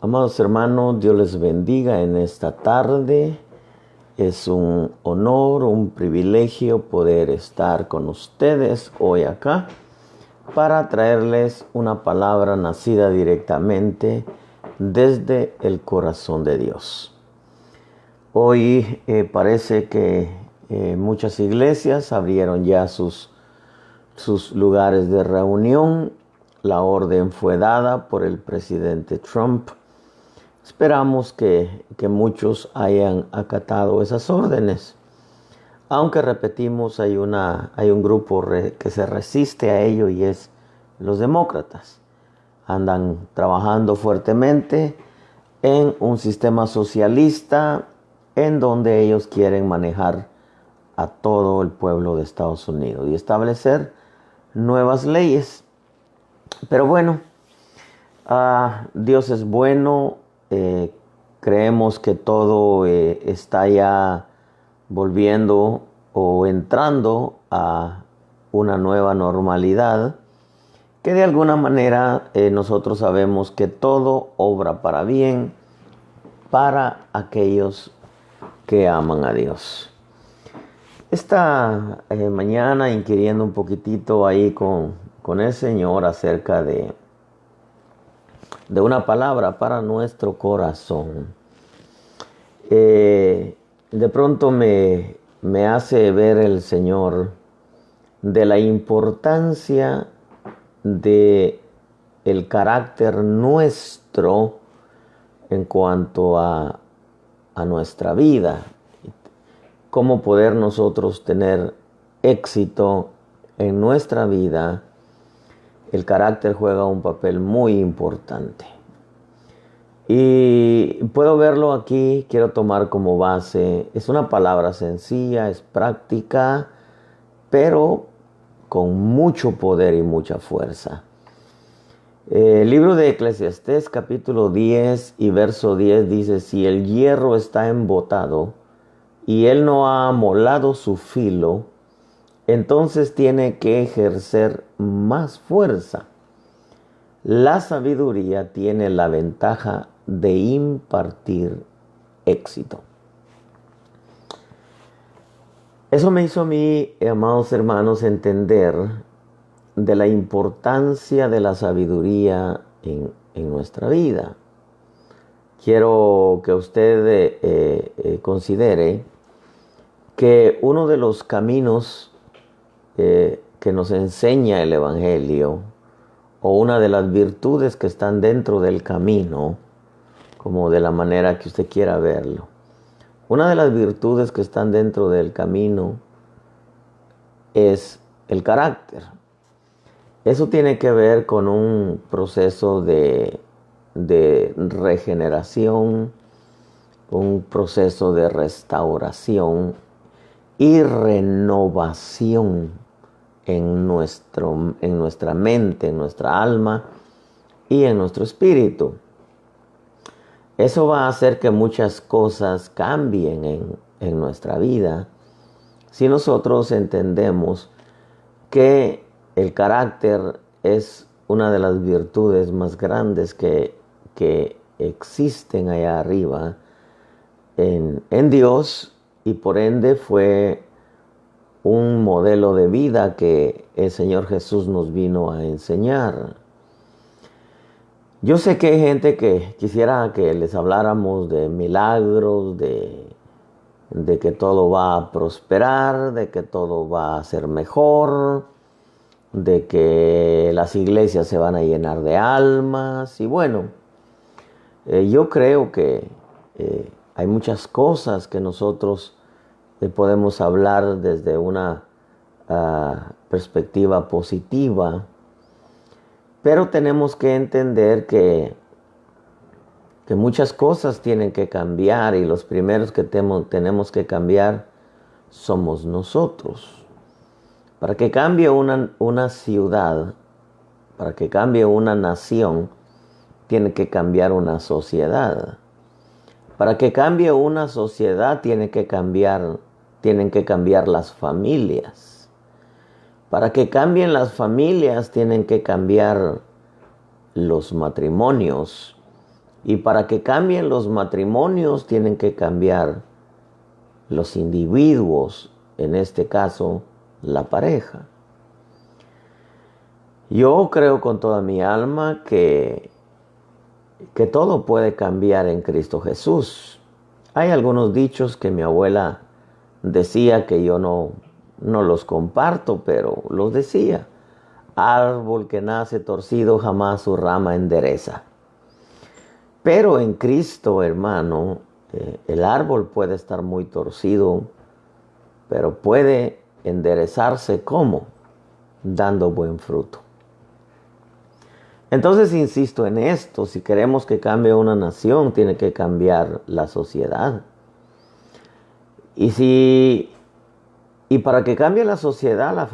Amados hermanos, Dios les bendiga en esta tarde. Es un honor, un privilegio poder estar con ustedes hoy acá para traerles una palabra nacida directamente desde el corazón de Dios. Hoy parece que muchas iglesias abrieron ya sus lugares de reunión. La orden fue dada por el presidente Trump. Esperamos que muchos hayan acatado esas órdenes. Aunque repetimos, hay un grupo que se resiste a ello y es los demócratas. Andan trabajando fuertemente en un sistema socialista en donde ellos quieren manejar a todo el pueblo de Estados Unidos y establecer nuevas leyes. Pero bueno, Dios es bueno. Creemos que todo está ya volviendo o entrando a una nueva normalidad, que de alguna manera nosotros sabemos que todo obra para bien para aquellos que aman a Dios. Esta mañana inquiriendo un poquitito ahí con el Señor acerca de una palabra para nuestro corazón. De pronto me hace ver el Señor de la importancia de el carácter nuestro en cuanto a nuestra vida. Cómo poder nosotros tener éxito en nuestra vida. El carácter juega un papel muy importante. Y puedo verlo aquí, quiero tomar como base. Es una palabra sencilla, es práctica, pero con mucho poder y mucha fuerza. El libro de Eclesiastés, capítulo 10 y verso 10 dice: si el hierro está embotado y él no ha amolado su filo, entonces tiene que ejercer más fuerza. La sabiduría tiene la ventaja de impartir éxito. Eso me hizo a mí, amados hermanos, entender de la importancia de la sabiduría en nuestra vida. Quiero que usted considere que uno de los caminos que nos enseña el Evangelio, o una de las virtudes que están dentro del camino, como de la manera que usted quiera verlo, una de las virtudes que están dentro del camino es el carácter. Eso tiene que ver con un proceso de regeneración, un proceso de restauración y renovación en nuestra mente, en nuestra alma y en nuestro espíritu. Eso va a hacer que muchas cosas cambien en nuestra vida si nosotros entendemos que el carácter es una de las virtudes más grandes que existen allá arriba en Dios, y por ende fue un modelo de vida que el Señor Jesús nos vino a enseñar. Yo sé que hay gente que quisiera que les habláramos de milagros, de que todo va a prosperar, de que todo va a ser mejor, de que las iglesias se van a llenar de almas. Y bueno, yo creo que hay muchas cosas que nosotros podemos hablar desde una perspectiva positiva, pero tenemos que entender que muchas cosas tienen que cambiar, y los primeros que tenemos que cambiar somos nosotros. Para que cambie una ciudad, para que cambie una nación, tiene que cambiar una sociedad. Para que cambie una sociedad tienen que cambiar las familias. Para que cambien las familias tienen que cambiar los matrimonios. Y para que cambien los matrimonios tienen que cambiar los individuos, en este caso la pareja. Yo creo con toda mi alma que todo puede cambiar en Cristo Jesús. Hay algunos dichos que mi abuela decía que yo no los comparto, pero los decía. Árbol que nace torcido jamás su rama endereza. Pero en Cristo, hermano, el árbol puede estar muy torcido, pero puede enderezarse ¿cómo? Dando buen fruto. Entonces insisto en esto, si queremos que cambie una nación, tiene que cambiar la sociedad. Y para que cambie la sociedad, las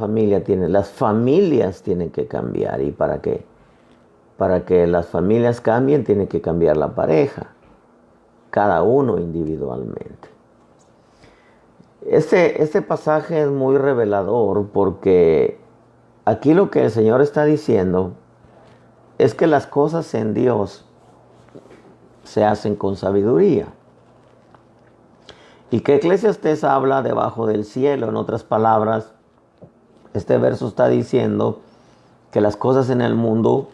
familias tienen que cambiar. Y para que las familias cambien, tiene que cambiar la pareja, cada uno individualmente. Este pasaje es muy revelador porque aquí lo que el Señor está diciendo es que las cosas en Dios se hacen con sabiduría. Y que Eclesiastés habla debajo del cielo. En otras palabras, este verso está diciendo que las cosas en el mundo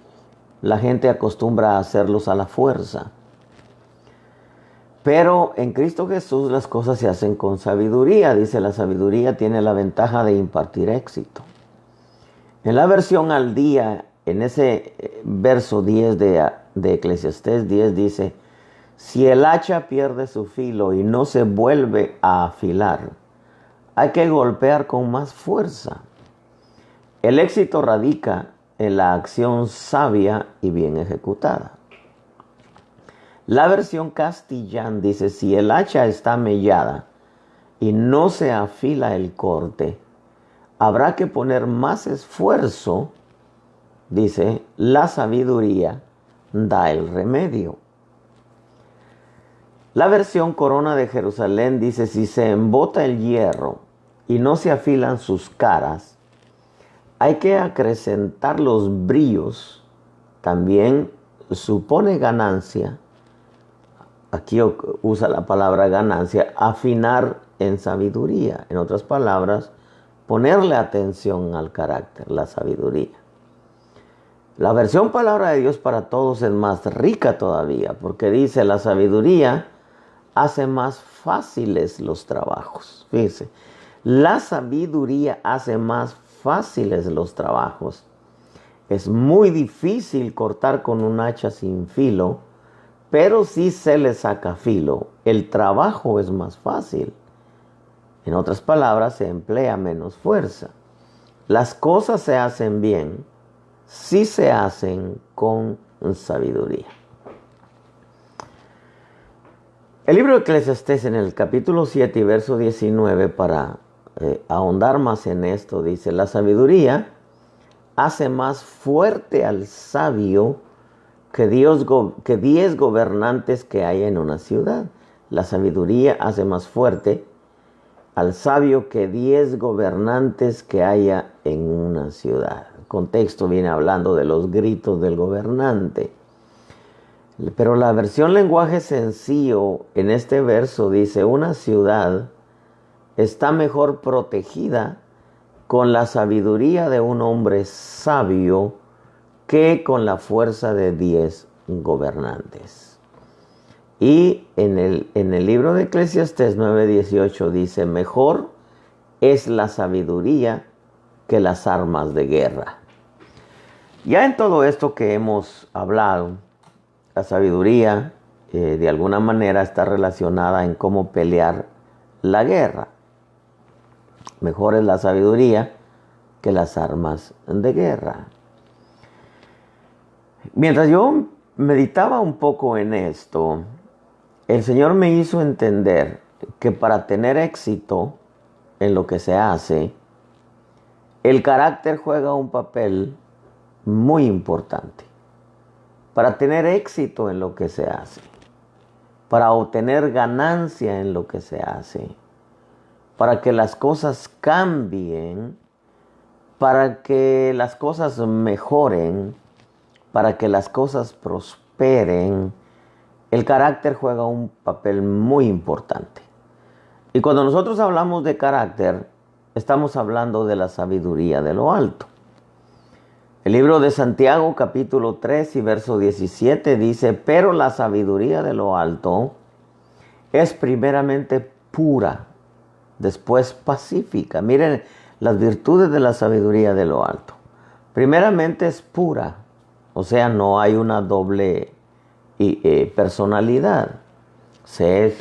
la gente acostumbra a hacerlos a la fuerza. Pero en Cristo Jesús las cosas se hacen con sabiduría. Dice, la sabiduría tiene la ventaja de impartir éxito. En la versión al día, en ese verso 10 de Eclesiastés 10 dice, si el hacha pierde su filo y no se vuelve a afilar, hay que golpear con más fuerza. El éxito radica en la acción sabia y bien ejecutada. La versión Castellán dice, si el hacha está mellada y no se afila el corte, habrá que poner más esfuerzo. Dice, la sabiduría da el remedio. La versión Corona de Jerusalén dice, si se embota el hierro y no se afilan sus caras, hay que acrecentar los brillos. También supone ganancia, aquí usa la palabra ganancia, afinar en sabiduría. En otras palabras, ponerle atención al carácter, la sabiduría. La versión Palabra de Dios para Todos es más rica todavía, porque dice, la sabiduría hace más fáciles los trabajos. Fíjense, la sabiduría hace más fáciles los trabajos. Es muy difícil cortar con un hacha sin filo, pero si se le saca filo, el trabajo es más fácil. En otras palabras, se emplea menos fuerza. Las cosas se hacen bien si se hacen con sabiduría. El libro de Eclesiastés en el capítulo 7 y verso 19, para ahondar más en esto, dice, la sabiduría hace más fuerte al sabio que 10 gobernantes que hay en una ciudad. La sabiduría hace más fuerte al sabio que 10 gobernantes que haya en una ciudad. El contexto viene hablando de los gritos del gobernante. Pero la versión lenguaje sencillo en este verso dice, una ciudad está mejor protegida con la sabiduría de un hombre sabio que con la fuerza de 10 gobernantes. Y en el libro de Eclesiastés 9:18 dice, mejor es la sabiduría que las armas de guerra. Ya en todo esto que hemos hablado, la sabiduría de alguna manera está relacionada en cómo pelear la guerra. Mejor es la sabiduría que las armas de guerra. Mientras yo meditaba un poco en esto, el Señor me hizo entender que para tener éxito en lo que se hace, el carácter juega un papel muy importante. Para tener éxito en lo que se hace, para obtener ganancia en lo que se hace, para que las cosas cambien, para que las cosas mejoren, para que las cosas prosperen, El carácter juega un papel muy importante. Y cuando nosotros hablamos de carácter, estamos hablando de la sabiduría de lo alto. El libro de Santiago, capítulo 3 y verso 17 dice, pero la sabiduría de lo alto es primeramente pura, después pacífica. Miren las virtudes de la sabiduría de lo alto. Primeramente es pura, o sea, no hay una doble personalidad. Se es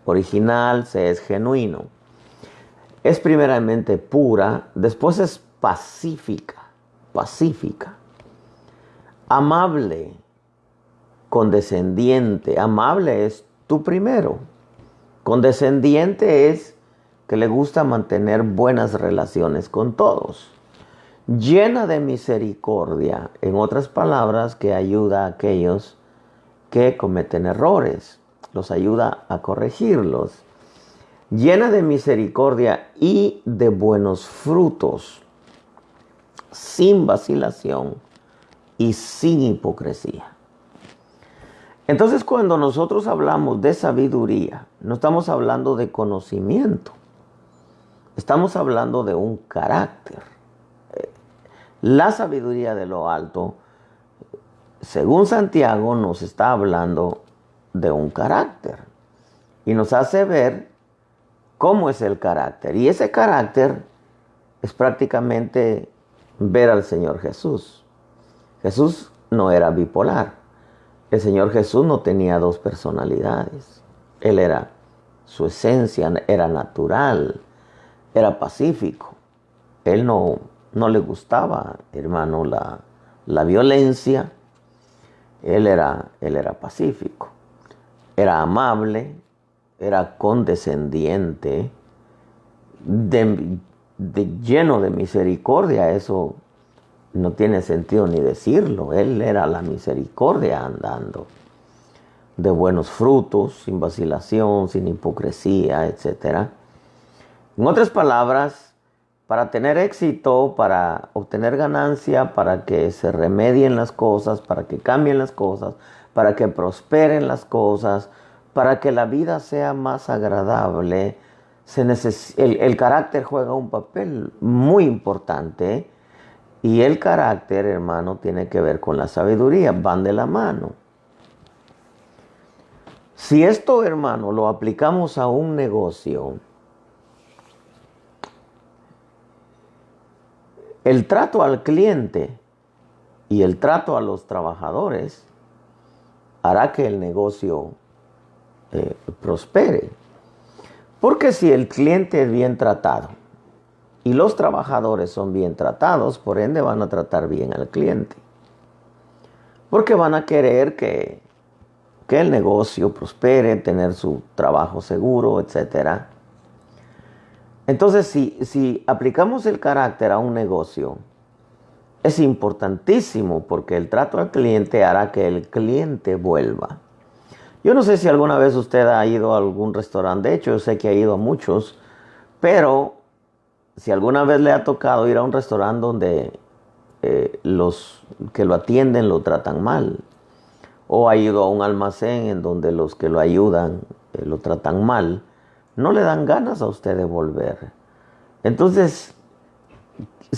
original, se es genuino. Es primeramente pura, después es pacífica, amable, condescendiente. Amable es tú primero. Condescendiente es que le gusta mantener buenas relaciones con todos. Llena de misericordia, en otras palabras, que ayuda a aquellos que cometen errores, los ayuda a corregirlos. Llena de misericordia y de buenos frutos, sin vacilación y sin hipocresía. Entonces, cuando nosotros hablamos de sabiduría, no estamos hablando de conocimiento, estamos hablando de un carácter. La sabiduría de lo alto, según Santiago, nos está hablando de un carácter y nos hace ver cómo es el carácter. Y ese carácter es prácticamente ver al Señor Jesús. Jesús no era bipolar. El Señor Jesús no tenía dos personalidades. Él era, su esencia era natural, era pacífico. Él no le gustaba, hermano, la violencia. Él era pacífico. Era amable, era condescendiente, lleno de misericordia. Eso no tiene sentido ni decirlo. Él era la misericordia andando. De buenos frutos, sin vacilación, sin hipocresía, etc. En otras palabras, para tener éxito, para obtener ganancia, para que se remedien las cosas, para que cambien las cosas, para que prosperen las cosas, para que la vida sea más agradable, el carácter juega un papel muy importante. Y el carácter, hermano, tiene que ver con la sabiduría, van de la mano. Si esto, hermano, lo aplicamos a un negocio, el trato al cliente y el trato a los trabajadores hará que el negocio prospere. Porque si el cliente es bien tratado y los trabajadores son bien tratados, por ende van a tratar bien al cliente. Porque van a querer que el negocio prospere, tener su trabajo seguro, etc. Entonces, si aplicamos el carácter a un negocio, es importantísimo porque el trato al cliente hará que el cliente vuelva. Yo no sé si alguna vez usted ha ido a algún restaurante, de hecho yo sé que ha ido a muchos, pero si alguna vez le ha tocado ir a un restaurante donde los que lo atienden lo tratan mal, o ha ido a un almacén en donde los que lo ayudan lo tratan mal, no le dan ganas a usted de volver. Entonces,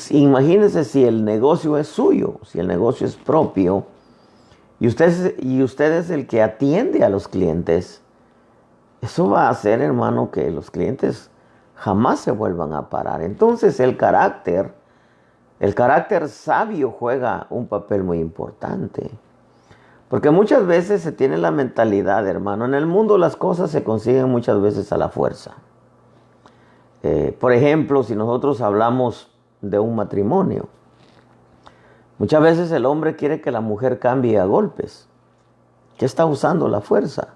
imagínese si el negocio es suyo, si el negocio es propio, y usted es el que atiende a los clientes, eso va a hacer, hermano, que los clientes jamás se vuelvan a parar. Entonces el carácter sabio juega un papel muy importante. Porque muchas veces se tiene la mentalidad, hermano, en el mundo las cosas se consiguen muchas veces a la fuerza. Por ejemplo, si nosotros hablamos de un matrimonio, muchas veces el hombre quiere que la mujer cambie a golpes. ¿Qué está usando? La fuerza.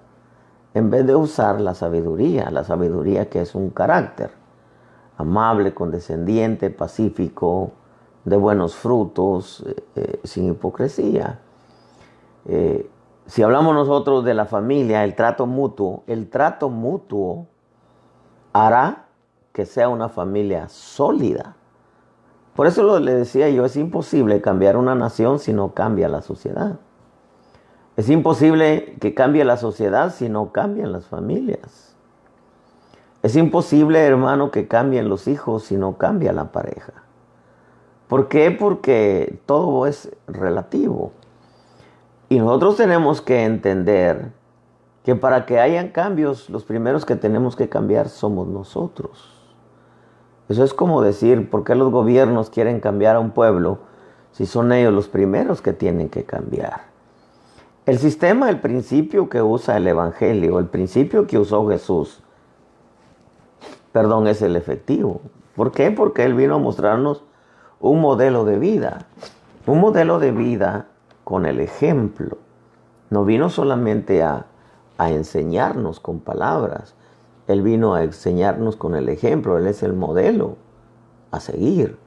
En vez de usar la sabiduría que es un carácter amable, condescendiente, pacífico, de buenos frutos, sin hipocresía. Si hablamos nosotros de la familia, el trato mutuo hará que sea una familia sólida. Por eso le decía yo, es imposible cambiar una nación si no cambia la sociedad. Es imposible que cambie la sociedad si no cambian las familias. Es imposible, hermano, que cambien los hijos si no cambia la pareja. ¿Por qué? Porque todo es relativo. Y nosotros tenemos que entender que para que hayan cambios, los primeros que tenemos que cambiar somos nosotros. Eso es como decir, ¿por qué los gobiernos quieren cambiar a un pueblo si son ellos los primeros que tienen que cambiar? El sistema, el principio que usa el Evangelio, el principio que usó Jesús, es el efectivo. ¿Por qué? Porque Él vino a mostrarnos un modelo de vida. Un modelo de vida con el ejemplo. No vino solamente a enseñarnos con palabras. Él vino a enseñarnos con el ejemplo. Él es el modelo a seguir.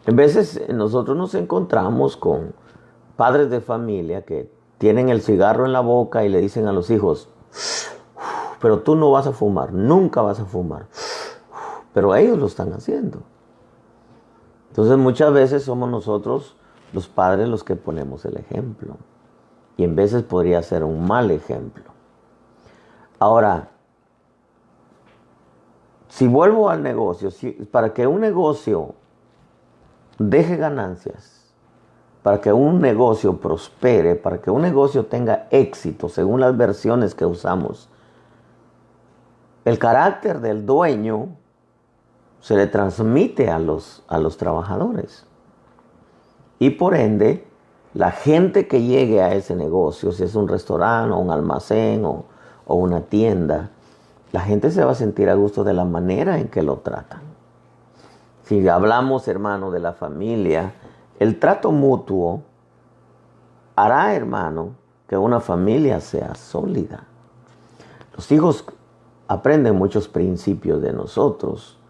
En veces nosotros nos encontramos con padres de familia que tienen el cigarro en la boca y le dicen a los hijos, pero tú no vas a fumar, nunca vas a fumar. Pero ellos lo están haciendo. Entonces muchas veces somos nosotros los padres los que ponemos el ejemplo. Y en veces podría ser un mal ejemplo. Ahora, si vuelvo al negocio, para que un negocio deje ganancias, para que un negocio prospere, para que un negocio tenga éxito, según las versiones que usamos, el carácter del dueño se le transmite a los trabajadores. Y por ende, la gente que llegue a ese negocio, si es un restaurante o un almacén o una tienda, la gente se va a sentir a gusto de la manera en que lo tratan. Si hablamos, hermano, de la familia, el trato mutuo hará, hermano, que una familia sea sólida. Los hijos aprenden muchos principios de nosotros.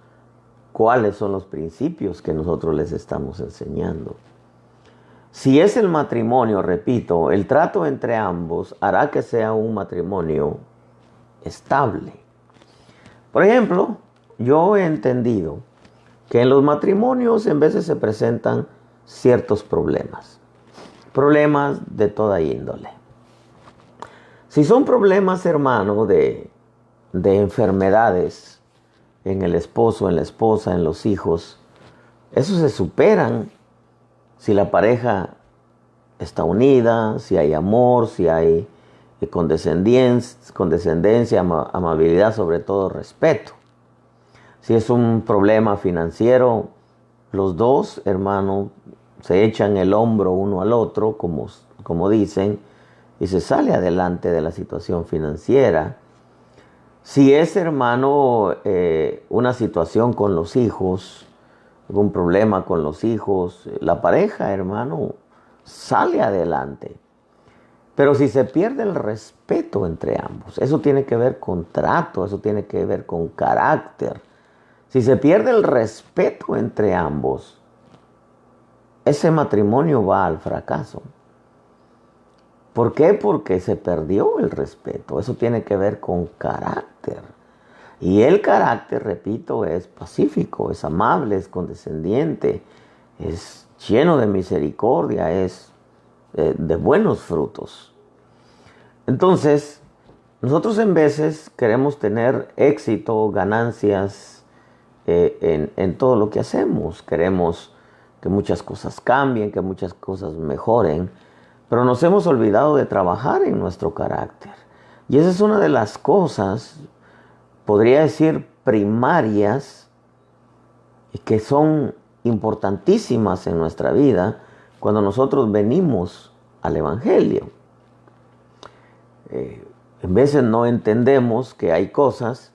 ¿Cuáles son los principios que nosotros les estamos enseñando? Si es el matrimonio, repito, el trato entre ambos hará que sea un matrimonio estable. Por ejemplo, yo he entendido que en los matrimonios en veces se presentan ciertos problemas. Problemas de toda índole. Si son problemas, hermano, de enfermedades en el esposo, en la esposa, en los hijos, esos se superan si la pareja está unida, si hay amor, si hay condescendencia, amabilidad, sobre todo respeto. Si es un problema financiero, los dos, hermano, se echan el hombro uno al otro, como dicen, y se sale adelante de la situación financiera. Si es, hermano, una situación con los hijos, algún problema con los hijos, la pareja, hermano, sale adelante. Pero si se pierde el respeto entre ambos, eso tiene que ver con trato, eso tiene que ver con carácter. Si se pierde el respeto entre ambos, ese matrimonio va al fracaso. ¿Por qué? Porque se perdió el respeto. Eso tiene que ver con carácter. Y el carácter, repito, es pacífico, es amable, es condescendiente, es lleno de misericordia, es de buenos frutos. Entonces, nosotros en veces queremos tener éxito, ganancias en todo lo que hacemos. Queremos que muchas cosas cambien, que muchas cosas mejoren, pero nos hemos olvidado de trabajar en nuestro carácter. Y esa es una de las cosas, podría decir, primarias y que son importantísimas en nuestra vida cuando nosotros venimos al Evangelio. En veces no entendemos que hay cosas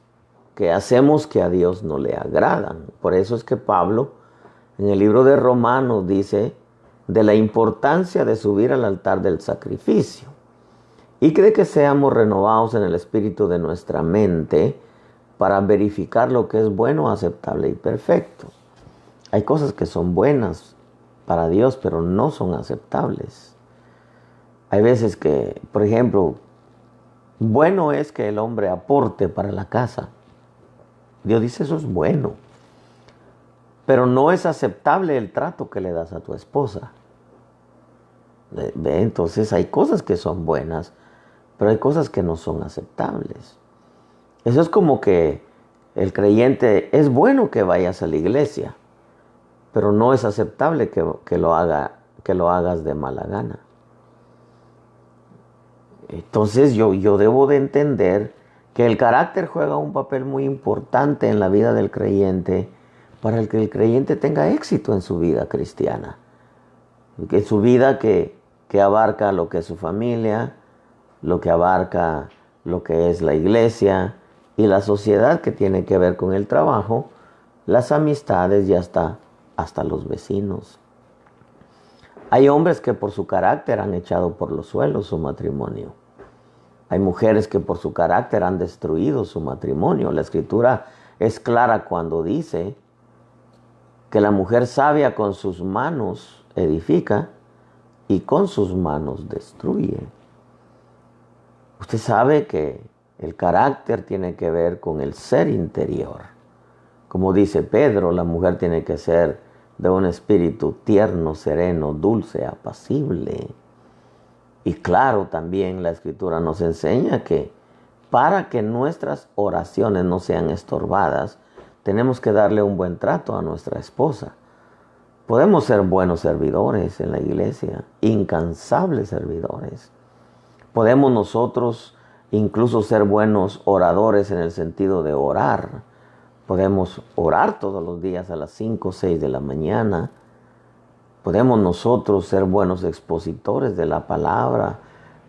que hacemos que a Dios no le agradan. Por eso es que Pablo en el libro de Romanos dice de la importancia de subir al altar del sacrificio y de que seamos renovados en el espíritu de nuestra mente para verificar lo que es bueno, aceptable y perfecto. Hay cosas que son buenas para Dios, pero no son aceptables. Hay veces que, por ejemplo, bueno es que el hombre aporte para la casa. Dios dice eso es bueno. Pero no es aceptable el trato que le das a tu esposa. Entonces hay cosas que son buenas, pero hay cosas que no son aceptables. Eso es como que el creyente, es bueno que vayas a la iglesia, pero no es aceptable que lo hagas de mala gana. Entonces yo debo de entender que el carácter juega un papel muy importante en la vida del creyente para que el creyente tenga éxito en su vida cristiana. Que su vida que abarca lo que es su familia, lo que abarca lo que es la iglesia y la sociedad que tiene que ver con el trabajo, las amistades y hasta los vecinos. Hay hombres que por su carácter han echado por los suelos su matrimonio. Hay mujeres que por su carácter han destruido su matrimonio. La Escritura es clara cuando dice que la mujer sabia con sus manos edifica y con sus manos destruye. Usted sabe que el carácter tiene que ver con el ser interior. Como dice Pedro, la mujer tiene que ser de un espíritu tierno, sereno, dulce, apacible. Y claro, también la Escritura nos enseña que para que nuestras oraciones no sean estorbadas, tenemos que darle un buen trato a nuestra esposa. Podemos ser buenos servidores en la iglesia, incansables servidores. Podemos nosotros incluso ser buenos oradores en el sentido de orar. Podemos orar todos los días a las 5 o 6 de la mañana. Podemos nosotros ser buenos expositores de la palabra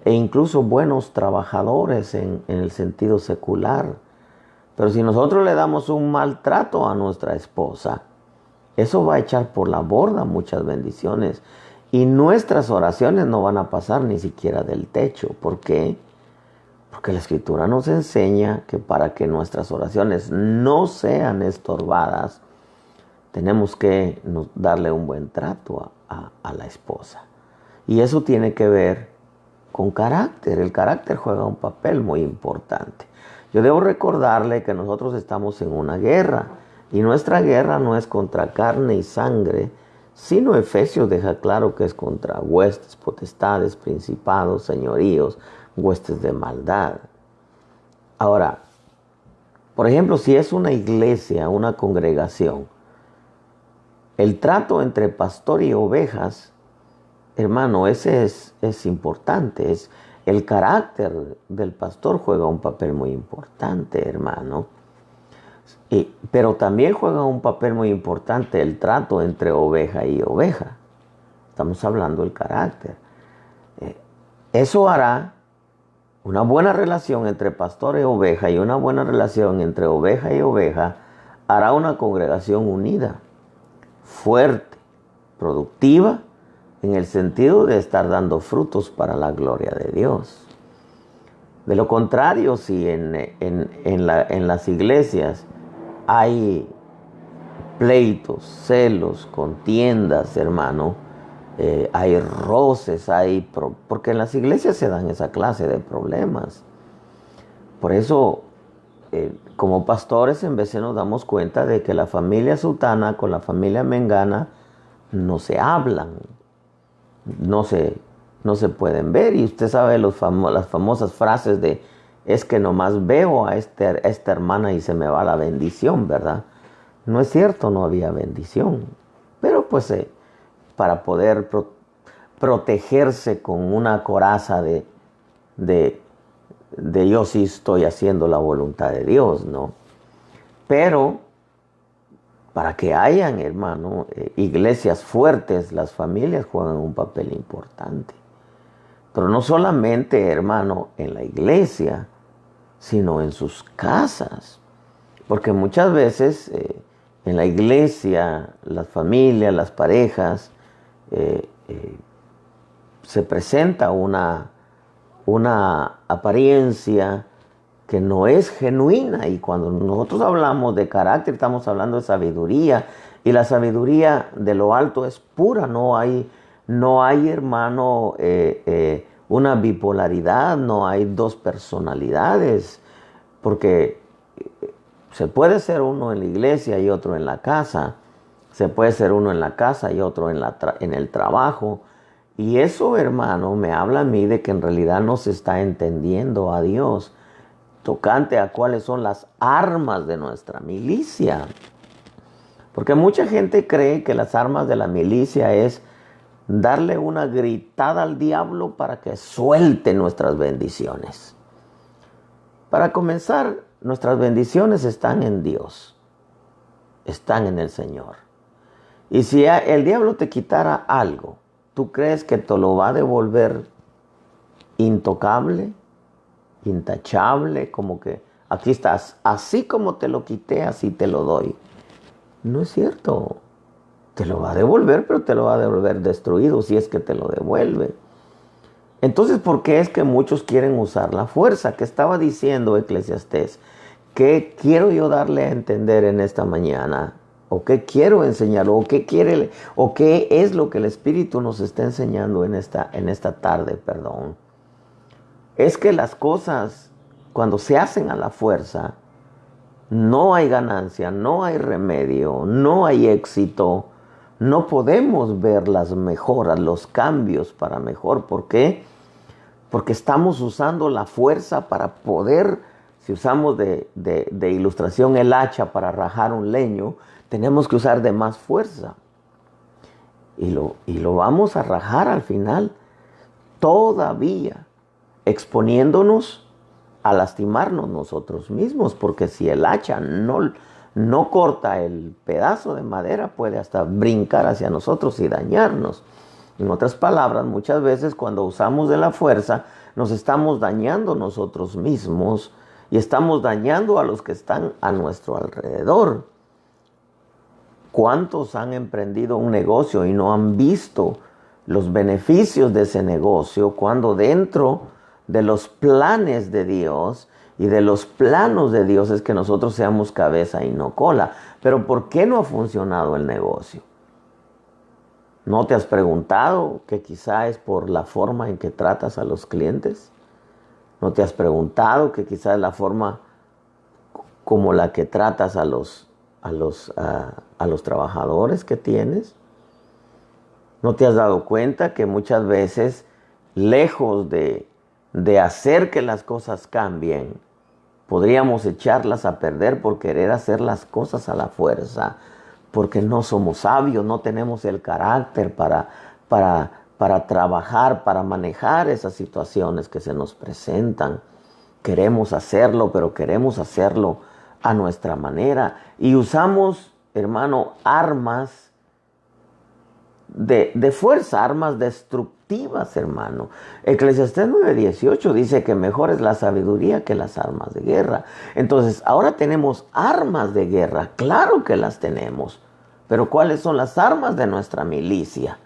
e incluso buenos trabajadores en el sentido secular. Pero si nosotros le damos un maltrato a nuestra esposa, eso va a echar por la borda muchas bendiciones. Y nuestras oraciones no van a pasar ni siquiera del techo. ¿Por qué? Porque la Escritura nos enseña que para que nuestras oraciones no sean estorbadas, tenemos que darle un buen trato a la esposa. Y eso tiene que ver con carácter. El carácter juega un papel muy importante. Yo debo recordarle que nosotros estamos en una guerra. Y nuestra guerra no es contra carne y sangre, sino Efesios deja claro que es contra huestes, potestades, principados, señoríos, huestes de maldad. Ahora, por ejemplo, si es una iglesia, una congregación, el trato entre pastor y ovejas, hermano, ese es importante. El carácter del pastor juega un papel muy importante, hermano. Pero también juega un papel muy importante el trato entre oveja y oveja. Estamos hablando del carácter. Eso hará una buena relación entre pastor y oveja y una buena relación entre oveja y oveja, hará una congregación unida, fuerte, productiva, en el sentido de estar dando frutos para la gloria de Dios. De lo contrario, si en las iglesias hay pleitos, celos, contiendas, hermano, hay roces, porque en las iglesias se dan esa clase de problemas. Por eso, como pastores, en veces nos damos cuenta de que la familia sultana con la familia mengana no se hablan, no se pueden ver. Y usted sabe las famosas frases de: es que nomás veo a esta hermana y se me va la bendición, ¿verdad? No es cierto, no había bendición. Pero pues para poder protegerse con una coraza de yo sí estoy haciendo la voluntad de Dios, ¿no? Pero para que hayan, hermano, iglesias fuertes, las familias juegan un papel importante. Pero no solamente, hermano, en la iglesia, sino en sus casas. Porque muchas veces en la iglesia, las familias, las parejas, se presenta una apariencia que no es genuina. Y cuando nosotros hablamos de carácter, estamos hablando de sabiduría. Y la sabiduría de lo alto es pura. No hay, hermano, una bipolaridad, no hay dos personalidades. Porque se puede ser uno en la iglesia y otro en la casa. Se puede ser uno en la casa y otro en el trabajo. Y eso, hermano, me habla a mí de que en realidad no se está entendiendo a Dios tocante a cuáles son las armas de nuestra milicia. Porque mucha gente cree que las armas de la milicia es darle una gritada al diablo para que suelte nuestras bendiciones. Para comenzar, nuestras bendiciones están en Dios, están en el Señor. Y si el diablo te quitara algo, ¿tú crees que te lo va a devolver intocable, intachable, como que aquí estás, así como te lo quité, así te lo doy? No es cierto. Te lo va a devolver, pero te lo va a devolver destruido si es que te lo devuelve. Entonces, ¿por qué es que muchos quieren usar la fuerza? ¿Qué estaba diciendo Eclesiastés? ¿Qué quiero yo darle a entender en esta mañana? ¿O qué quiero enseñar? ¿O qué quiere? ¿O qué es lo que el Espíritu nos está enseñando en esta tarde? Perdón. Es que las cosas, cuando se hacen a la fuerza, no hay ganancia, no hay remedio, no hay éxito. No podemos ver las mejoras, los cambios para mejor. ¿Por qué? Porque estamos usando la fuerza para poder, si usamos de ilustración el hacha para rajar un leño, tenemos que usar de más fuerza. Y lo vamos a rajar al final, todavía exponiéndonos a lastimarnos nosotros mismos, porque si el hacha no corta el pedazo de madera, puede hasta brincar hacia nosotros y dañarnos. En otras palabras, muchas veces cuando usamos de la fuerza, nos estamos dañando nosotros mismos y estamos dañando a los que están a nuestro alrededor. ¿Cuántos han emprendido un negocio y no han visto los beneficios de ese negocio cuando dentro de los planes de Dios y de los planos de Dios es que nosotros seamos cabeza y no cola? Pero ¿por qué no ha funcionado el negocio? ¿No te has preguntado que quizá es por la forma en que tratas a los clientes? ¿No te has preguntado que quizá es la forma como la que tratas a los trabajadores que tienes? ¿No te has dado cuenta que muchas veces, lejos de hacer que las cosas cambien, podríamos echarlas a perder por querer hacer las cosas a la fuerza? Porque no somos sabios, no tenemos el carácter para trabajar, para manejar esas situaciones que se nos presentan. Queremos hacerlo, pero queremos hacerlo a nuestra manera. Y usamos, hermano, armas de fuerza, armas destructivas, hermano. Eclesiastés 9:18 dice que mejor es la sabiduría que las armas de guerra. Entonces, ahora tenemos armas de guerra, claro que las tenemos. Pero ¿cuáles son las armas de nuestra milicia?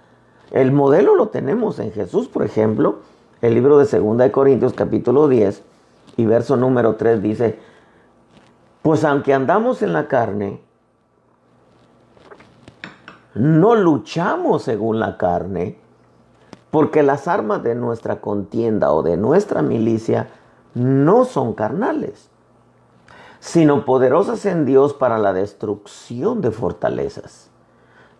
El modelo lo tenemos en Jesús, por ejemplo. El libro de 2 Corintios capítulo 10 y verso número 3 dice: pues aunque andamos en la carne, no luchamos según la carne, porque las armas de nuestra contienda o de nuestra milicia no son carnales, sino poderosas en Dios para la destrucción de fortalezas,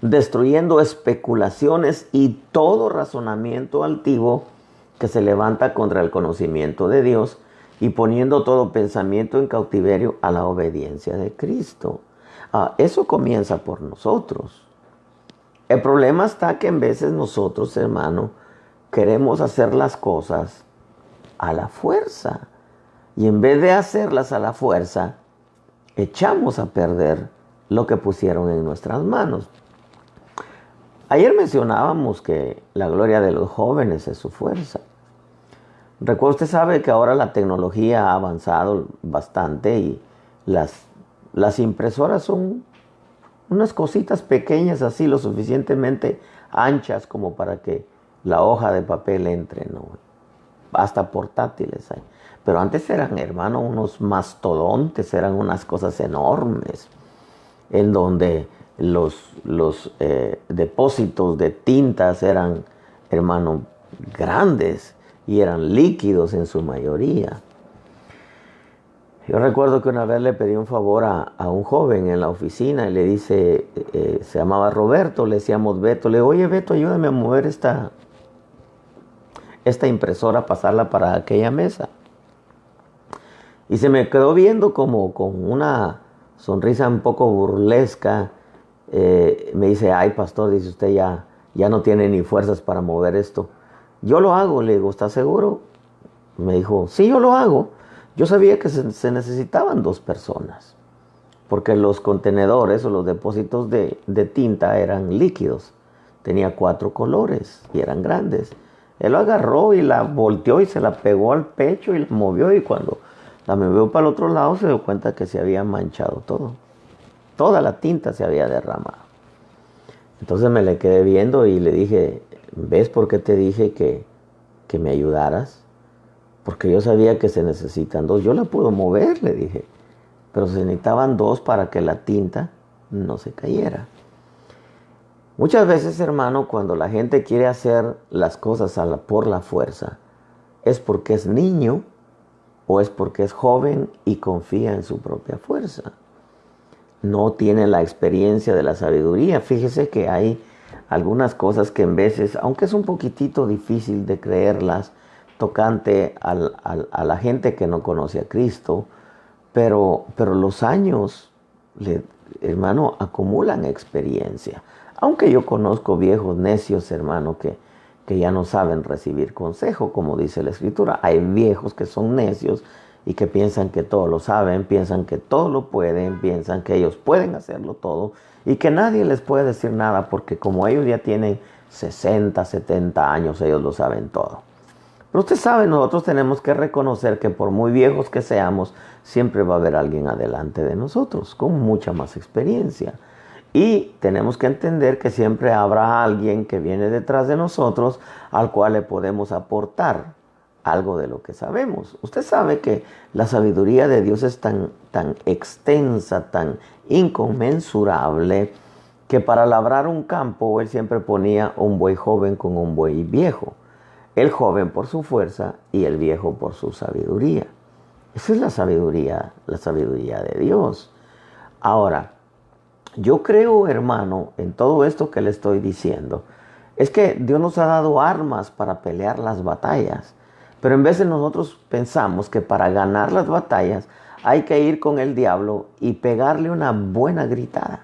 destruyendo especulaciones y todo razonamiento altivo que se levanta contra el conocimiento de Dios, y poniendo todo pensamiento en cautiverio a la obediencia de Cristo. Eso comienza por nosotros. El problema está que en veces nosotros, hermano, queremos hacer las cosas a la fuerza. Y en vez de hacerlas a la fuerza, echamos a perder lo que pusieron en nuestras manos. Ayer mencionábamos que la gloria de los jóvenes es su fuerza. Recuerda, usted sabe que ahora la tecnología ha avanzado bastante y las impresoras son unas cositas pequeñas así, lo suficientemente anchas como para que la hoja de papel entre, ¿no? Hasta portátiles hay. Pero antes eran, hermano, unos mastodontes, eran unas cosas enormes, en donde los depósitos de tintas eran, hermano, grandes y eran líquidos en su mayoría. Yo recuerdo que una vez le pedí un favor a un joven en la oficina y le dice, se llamaba Roberto, le decíamos Beto, le digo: oye Beto, ayúdame a mover esta esta impresora, pasarla para aquella mesa. Y se me quedó viendo como con una sonrisa un poco burlesca. Me dice, ay pastor, dice usted ya no tiene ni fuerzas para mover esto. Yo lo hago, le digo, ¿está seguro? Me dijo, sí, yo lo hago. Yo sabía que se necesitaban 2 personas, porque los contenedores o los depósitos de tinta eran líquidos. Tenía 4 colores y eran grandes. Él lo agarró y la volteó y se la pegó al pecho y la movió, y cuando la movió para el otro lado se dio cuenta que se había manchado todo. Toda la tinta se había derramado. Entonces me le quedé viendo y le dije, ¿ves por qué te dije que me ayudaras? Porque yo sabía que se necesitan 2. Yo la puedo mover, le dije, pero se necesitaban 2 para que la tinta no se cayera. Muchas veces, hermano, cuando la gente quiere hacer las cosas por la fuerza, es porque es niño o es porque es joven y confía en su propia fuerza. No tiene la experiencia de la sabiduría. Fíjese que hay algunas cosas que en veces, aunque es un poquitito difícil de creerlas, tocante a la gente que no conoce a Cristo, pero los años, hermano, acumulan experiencia. Aunque yo conozco viejos necios, hermano, que ya no saben recibir consejo, como dice la Escritura. Hay viejos que son necios y que piensan que todo lo saben, piensan que todo lo pueden, piensan que ellos pueden hacerlo todo y que nadie les puede decir nada, porque como ellos ya tienen 60, 70 años, ellos lo saben todo. Pero usted sabe, nosotros tenemos que reconocer que por muy viejos que seamos, siempre va a haber alguien adelante de nosotros con mucha más experiencia. Y tenemos que entender que siempre habrá alguien que viene detrás de nosotros al cual le podemos aportar algo de lo que sabemos. Usted sabe que la sabiduría de Dios es tan extensa, tan inconmensurable, que para labrar un campo Él siempre ponía un buey joven con un buey viejo. El joven por su fuerza y el viejo por su sabiduría. Esa es la sabiduría de Dios. Ahora, yo creo, hermano, en todo esto que le estoy diciendo, es que Dios nos ha dado armas para pelear las batallas. Pero en vez de nosotros pensamos que para ganar las batallas hay que ir con el diablo y pegarle una buena gritada.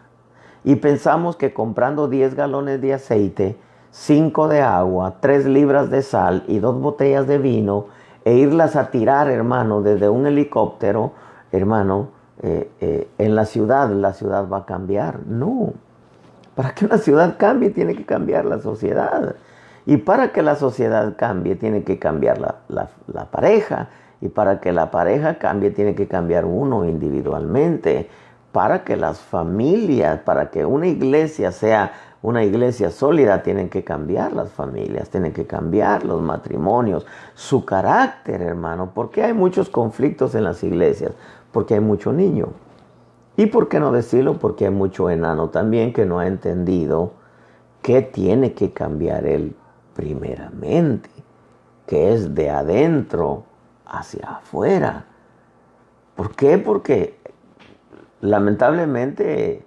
Y pensamos que comprando 10 galones de aceite, 5 de agua, 3 libras de sal y 2 botellas de vino, e irlas a tirar, hermano, desde un helicóptero, hermano, en la ciudad va a cambiar. No. Para que una ciudad cambie, tiene que cambiar la sociedad. Y para que la sociedad cambie, tiene que cambiar la pareja. Y para que la pareja cambie, tiene que cambiar uno individualmente. Para que las familias, para que una iglesia sea una iglesia sólida, tienen que cambiar las familias, tienen que cambiar los matrimonios, su carácter, hermano. ¿Por qué hay muchos conflictos en las iglesias? Porque hay mucho niño. ¿Y por qué no decirlo? Porque hay mucho enano también que no ha entendido que tiene que cambiar él primeramente, que es de adentro hacia afuera. ¿Por qué? Porque lamentablemente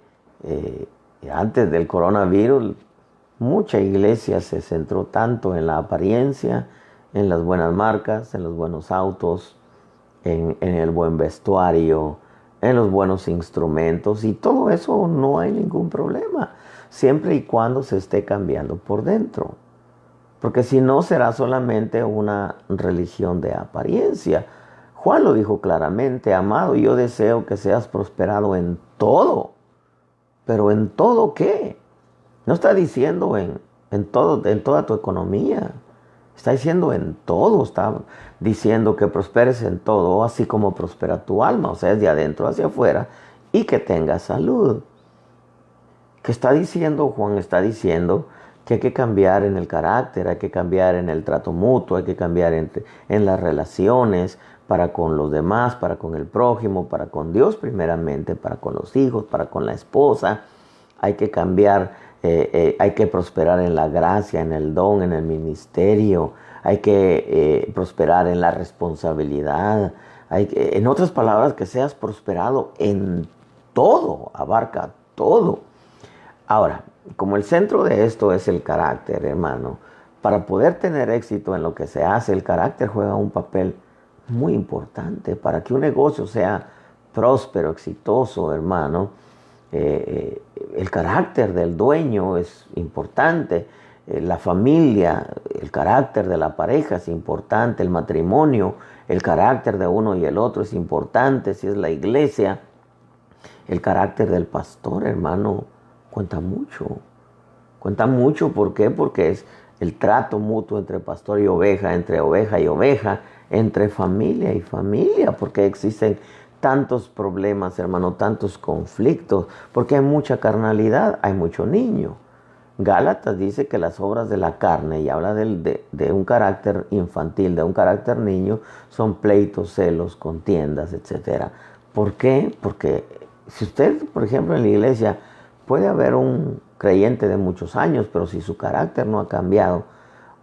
antes del coronavirus mucha iglesia se centró tanto en la apariencia, en las buenas marcas, en los buenos autos, en el buen vestuario, en los buenos instrumentos, y todo eso no hay ningún problema, siempre y cuando se esté cambiando por dentro. Porque si no, será solamente una religión de apariencia. Juan lo dijo claramente: amado, yo deseo que seas prosperado en todo. ¿Pero en todo qué? No está diciendo en toda tu economía. Está diciendo en todo. Está diciendo que prosperes en todo, así como prospera tu alma. O sea, es de adentro hacia afuera, y que tengas salud. ¿Qué está diciendo Juan? Está diciendo que hay que cambiar en el carácter, hay que cambiar en el trato mutuo, hay que cambiar en las relaciones para con los demás, para con el prójimo, para con Dios primeramente, para con los hijos, para con la esposa. Hay que cambiar, hay que prosperar en la gracia, en el don, en el ministerio. Hay que prosperar en la responsabilidad. En otras palabras, que seas prosperado en todo, abarca todo. Ahora, como el centro de esto es el carácter, hermano, para poder tener éxito en lo que se hace, el carácter juega un papel muy importante. Para que un negocio sea próspero, exitoso, hermano, el carácter del dueño es importante. La familia, el carácter de la pareja es importante. El matrimonio, el carácter de uno y el otro es importante. Si es la iglesia, el carácter del pastor, hermano, cuenta mucho. Cuenta mucho, ¿por qué? Porque es el trato mutuo entre pastor y oveja, entre oveja y oveja, entre familia y familia, porque existen tantos problemas, hermano, tantos conflictos, porque hay mucha carnalidad, hay mucho niño. Gálatas dice que las obras de la carne, y habla de un carácter infantil, de un carácter niño, son pleitos, celos, contiendas, etc. ¿Por qué? Porque si usted, por ejemplo, en la iglesia puede haber un creyente de muchos años, pero si su carácter no ha cambiado,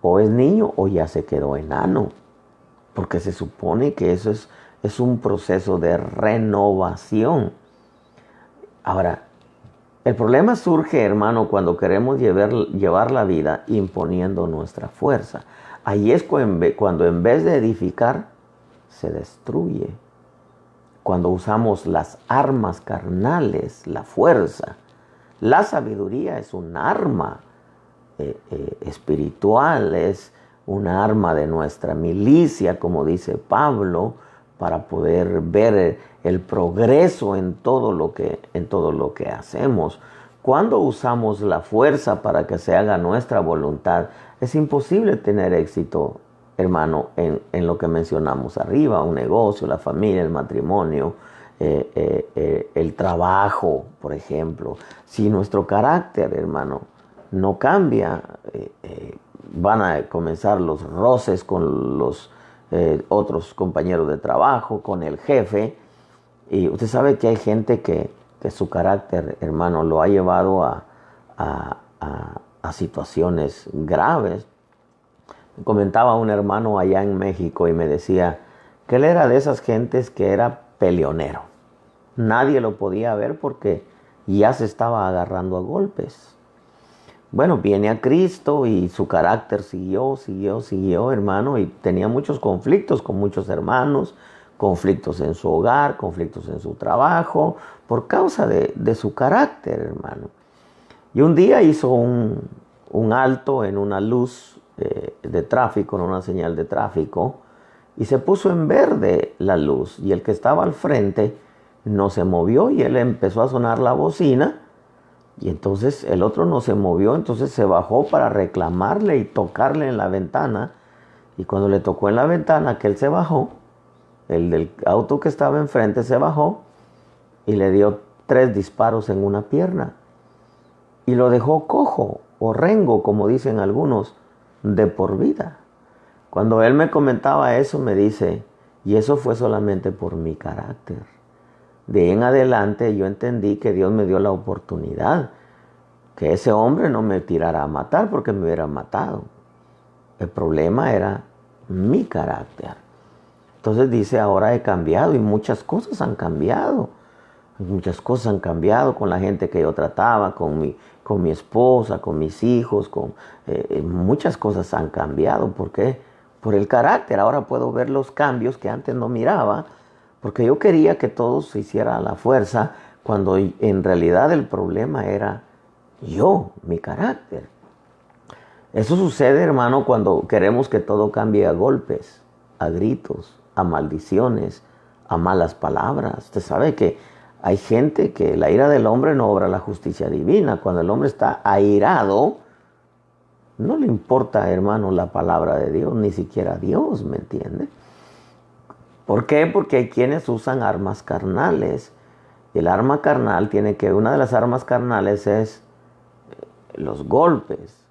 o es niño o ya se quedó enano, porque se supone que eso es un proceso de renovación. Ahora, el problema surge, hermano, cuando queremos llevar la vida imponiendo nuestra fuerza. Ahí es cuando en vez de edificar, se destruye. Cuando usamos las armas carnales, la fuerza. La sabiduría es un arma espiritual, es un arma de nuestra milicia, como dice Pablo, para poder ver el progreso en todo lo que hacemos. Cuando usamos la fuerza para que se haga nuestra voluntad, es imposible tener éxito, hermano, en lo que mencionamos arriba: un negocio, la familia, el matrimonio, el trabajo, por ejemplo. Si nuestro carácter, hermano, no cambia, van a comenzar los roces con los otros compañeros de trabajo, con el jefe. Y usted sabe que hay gente que su carácter, hermano, lo ha llevado a situaciones graves. Comentaba un hermano allá en México y me decía que él era de esas gentes que era peleonero. Nadie lo podía ver porque ya se estaba agarrando a golpes. Bueno, viene a Cristo y su carácter siguió, hermano, y tenía muchos conflictos con muchos hermanos, conflictos en su hogar, conflictos en su trabajo, por causa de su carácter, hermano. Y un día hizo un alto en una luz de tráfico, en una señal de tráfico, y se puso en verde la luz, y el que estaba al frente no se movió, y él empezó a sonar la bocina, y entonces el otro no se movió, entonces se bajó para reclamarle y tocarle en la ventana, y cuando le tocó en la ventana que él se bajó, el del auto que estaba enfrente se bajó y le dio 3 disparos en una pierna, y lo dejó cojo o rengo, como dicen algunos, de por vida. Cuando él me comentaba eso, me dice, y eso fue solamente por mi carácter. De ahí en adelante yo entendí que Dios me dio la oportunidad, que ese hombre no me tirara a matar porque me hubiera matado. El problema era mi carácter. Entonces dice, ahora he cambiado, y muchas cosas han cambiado. Muchas cosas han cambiado con la gente que yo trataba, con mi esposa, con mis hijos, muchas cosas han cambiado. ¿Por qué? Por el carácter. Ahora puedo ver los cambios que antes no miraba, porque yo quería que todo se hiciera a la fuerza, cuando en realidad el problema era yo, mi carácter. Eso sucede, hermano, cuando queremos que todo cambie a golpes, a gritos, a maldiciones, a malas palabras. Usted sabe que hay gente que la ira del hombre no obra la justicia divina. Cuando el hombre está airado, no le importa, hermano, la palabra de Dios, ni siquiera Dios, ¿me entiende? ¿Por qué? Porque hay quienes usan armas carnales. El arma carnal una de las armas carnales es los golpes,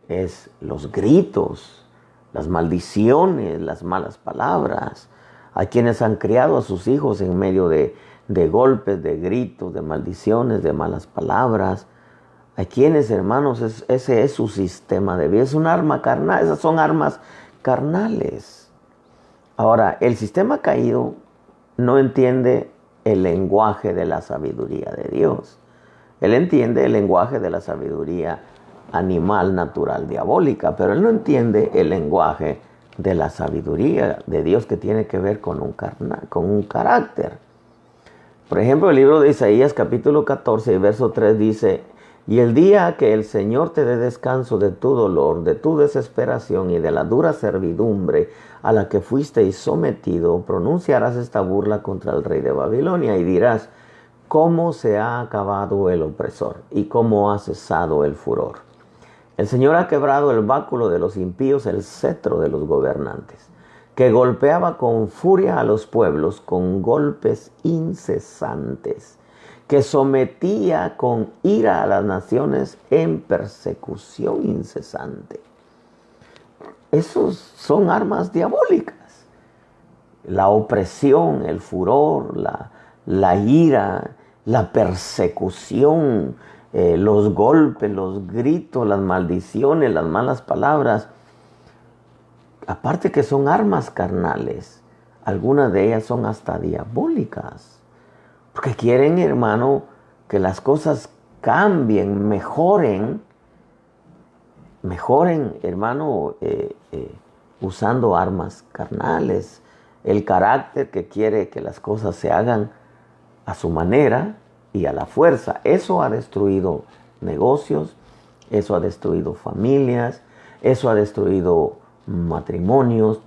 es los gritos, las maldiciones, las malas palabras. Hay quienes han criado a sus hijos en medio de golpes, de gritos, de maldiciones, de malas palabras. Hay quienes, hermanos, ese es su sistema de vida. Es un arma carnal, esas son armas carnales. Ahora, el sistema caído no entiende el lenguaje de la sabiduría de Dios. Él entiende el lenguaje de la sabiduría animal natural diabólica, pero él no entiende el lenguaje de la sabiduría de Dios que tiene que ver con un carácter. Por ejemplo, el libro de Isaías capítulo 14 y verso 3 dice: y el día que el Señor te dé descanso de tu dolor, de tu desesperación y de la dura servidumbre a la que fuisteis sometido, pronunciarás esta burla contra el rey de Babilonia y dirás: ¿cómo se ha acabado el opresor y cómo ha cesado el furor? El Señor ha quebrado el báculo de los impíos, el cetro de los gobernantes, que golpeaba con furia a los pueblos con golpes incesantes, que sometía con ira a las naciones en persecución incesante. Esos son armas diabólicas. La opresión, el furor, la ira, la persecución, los golpes, los gritos, las maldiciones, las malas palabras. Aparte que son armas carnales, algunas de ellas son hasta diabólicas. Porque quieren, hermano, que las cosas cambien, mejoren, hermano, usando armas carnales. El carácter que quiere que las cosas se hagan a su manera y a la fuerza. Eso ha destruido negocios, eso ha destruido familias, eso ha destruido matrimonios,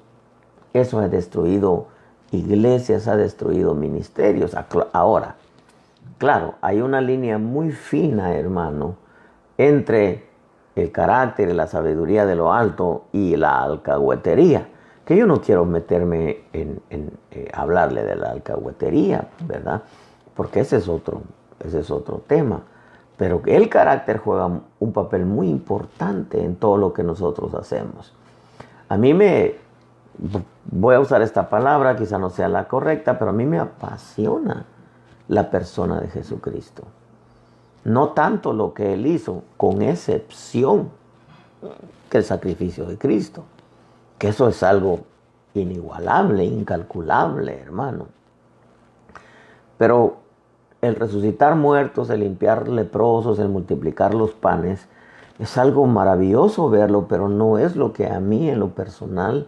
eso ha destruido iglesias, ha destruido ministerios. Ahora, claro, hay una línea muy fina, hermano, entre el carácter y la sabiduría de lo alto y la alcahuetería, que yo no quiero meterme en hablarle de la alcahuetería, ¿verdad? Porque ese es otro tema. Pero el carácter juega un papel muy importante en todo lo que nosotros hacemos. A mí voy a usar esta palabra, quizá no sea la correcta, pero a mí me apasiona la persona de Jesucristo. No tanto lo que Él hizo, con excepción que el sacrificio de Cristo. Que eso es algo inigualable, incalculable, hermano. Pero el resucitar muertos, el limpiar leprosos, el multiplicar los panes, es algo maravilloso verlo, pero no es lo que a mí en lo personal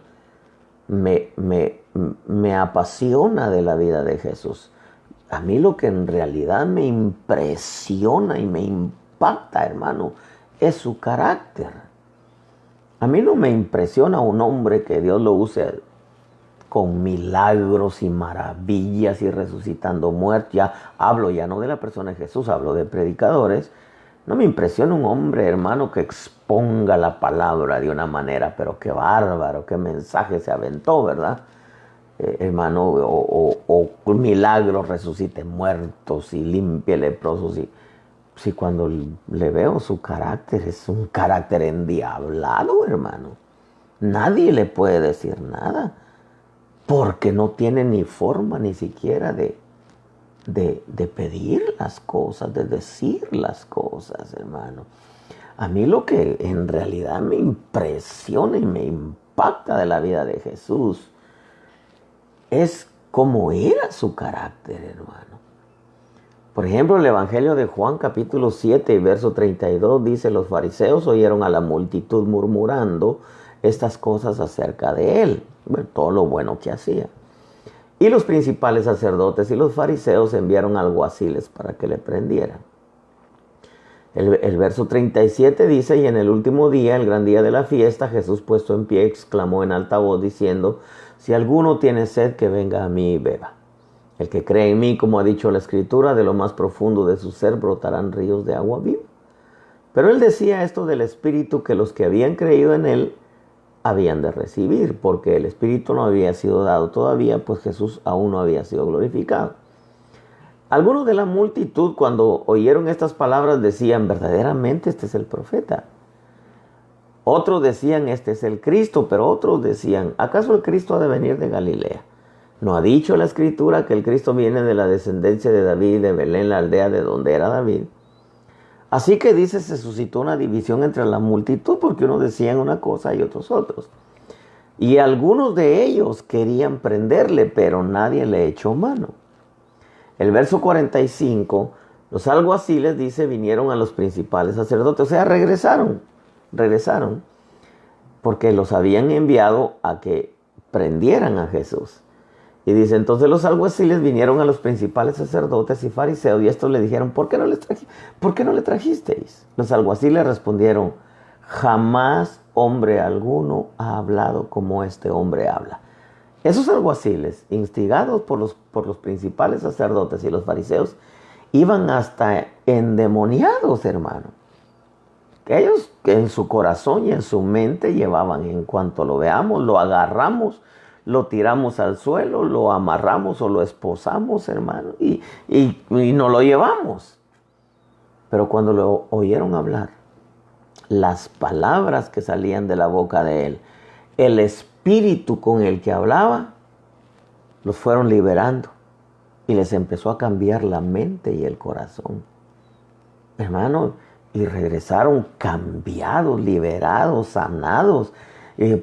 me apasiona de la vida de Jesús. A mí lo que en realidad me impresiona y me impacta, hermano, es su carácter. A mí no me impresiona un hombre que Dios lo use con milagros y maravillas y resucitando muertos. Ya no de la persona de Jesús, hablo de predicadores. No me impresiona un hombre, hermano, que exponga la palabra de una manera, pero qué bárbaro, qué mensaje se aventó, ¿verdad? Hermano, o milagros, resucite muertos y limpie leprosos. Si cuando le veo su carácter, es un carácter endiablado, hermano. Nadie le puede decir nada, porque no tiene ni forma ni siquiera de pedir las cosas, de decir las cosas, hermano. A mí lo que en realidad me impresiona y me impacta de la vida de Jesús es cómo era su carácter, hermano. Por ejemplo, el Evangelio de Juan capítulo 7 y verso 32 dice: los fariseos oyeron a la multitud murmurando estas cosas acerca de él, todo lo bueno que hacía. Y los principales sacerdotes y los fariseos enviaron alguaciles para que le prendieran. El verso 37 dice: y en el último día, el gran día de la fiesta, Jesús puesto en pie exclamó en alta voz diciendo: si alguno tiene sed, que venga a mí y beba. El que cree en mí, como ha dicho la Escritura, de lo más profundo de su ser brotarán ríos de agua viva. Pero él decía esto del Espíritu que los que habían creído en él habían de recibir, porque el Espíritu no había sido dado todavía, pues Jesús aún no había sido glorificado. Algunos de la multitud, cuando oyeron estas palabras, decían: verdaderamente este es el profeta. Otros decían: este es el Cristo, pero otros decían: ¿acaso el Cristo ha de venir de Galilea? ¿No ha dicho la Escritura que el Cristo viene de la descendencia de David, de Belén, la aldea de donde era David? Así que dice, se suscitó una división entre la multitud, porque unos decían una cosa y otros. Y algunos de ellos querían prenderle, pero nadie le echó mano. El verso 45 Los alguaciles, dice, vinieron a los principales sacerdotes, o sea, regresaron, porque los habían enviado a que prendieran a Jesús. Y dice, entonces los alguaciles vinieron a los principales sacerdotes y fariseos y estos le dijeron, ¿por qué no le trajisteis? Los alguaciles respondieron, jamás hombre alguno ha hablado como este hombre habla. Esos alguaciles, instigados por los principales sacerdotes y los fariseos, iban hasta endemoniados, hermano. Ellos en su corazón y en su mente llevaban, en cuanto lo veamos, lo agarramos, lo tiramos al suelo, lo amarramos o lo esposamos, hermano, y nos lo llevamos. Pero cuando lo oyeron hablar, las palabras que salían de la boca de él, el espíritu con el que hablaba, los fueron liberando y les empezó a cambiar la mente y el corazón. Hermano, y regresaron cambiados, liberados, sanados.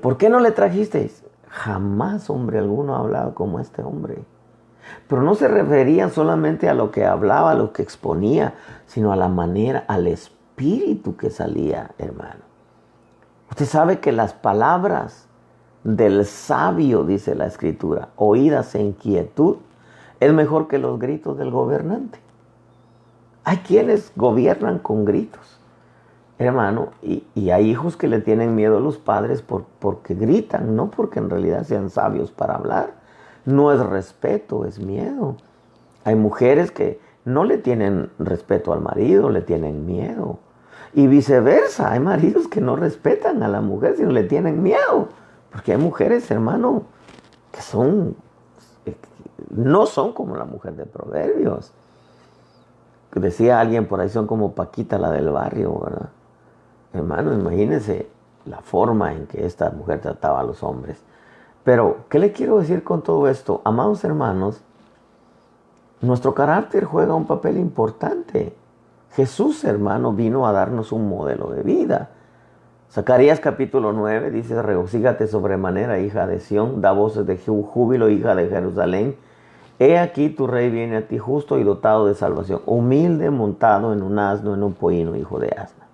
¿Por qué no le trajisteis? Jamás hombre alguno ha hablado como este hombre. Pero no se referían solamente a lo que hablaba, a lo que exponía, sino a la manera, al espíritu que salía, hermano. Usted sabe que las palabras del sabio, dice la Escritura, oídas en quietud, es mejor que los gritos del gobernante. Hay quienes gobiernan con gritos, hermano, y hay hijos que le tienen miedo a los padres porque gritan, no porque en realidad sean sabios para hablar. No es respeto, es miedo. Hay mujeres que no le tienen respeto al marido, le tienen miedo. Y viceversa, hay maridos que no respetan a la mujer, sino le tienen miedo. Porque hay mujeres, hermano, que no son como la mujer de Proverbios. Decía alguien por ahí, son como Paquita, la del barrio, ¿verdad? Hermano, imagínense la forma en que esta mujer trataba a los hombres. Pero, ¿qué le quiero decir con todo esto? Amados hermanos, nuestro carácter juega un papel importante. Jesús, hermano, vino a darnos un modelo de vida. Zacarías capítulo 9 dice, regocígate sobremanera, hija de Sión, da voces de júbilo, hija de Jerusalén. He aquí tu rey viene a ti justo y dotado de salvación, humilde, montado en un asno, en un pollino, hijo de asna.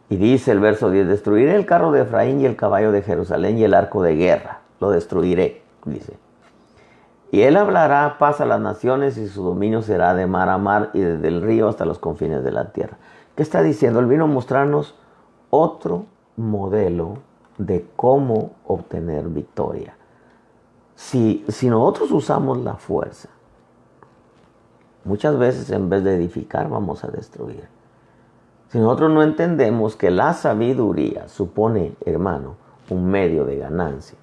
Y dice el verso 10, destruiré el carro de Efraín y el caballo de Jerusalén y el arco de guerra. Lo destruiré, dice. Y él hablará paz a las naciones y su dominio será de mar a mar y desde el río hasta los confines de la tierra. ¿Qué está diciendo? Él vino a mostrarnos otro modelo de cómo obtener victoria. Si nosotros usamos la fuerza, muchas veces en vez de edificar vamos a destruir. Si nosotros no entendemos que la sabiduría supone, hermano, un medio de ganancia,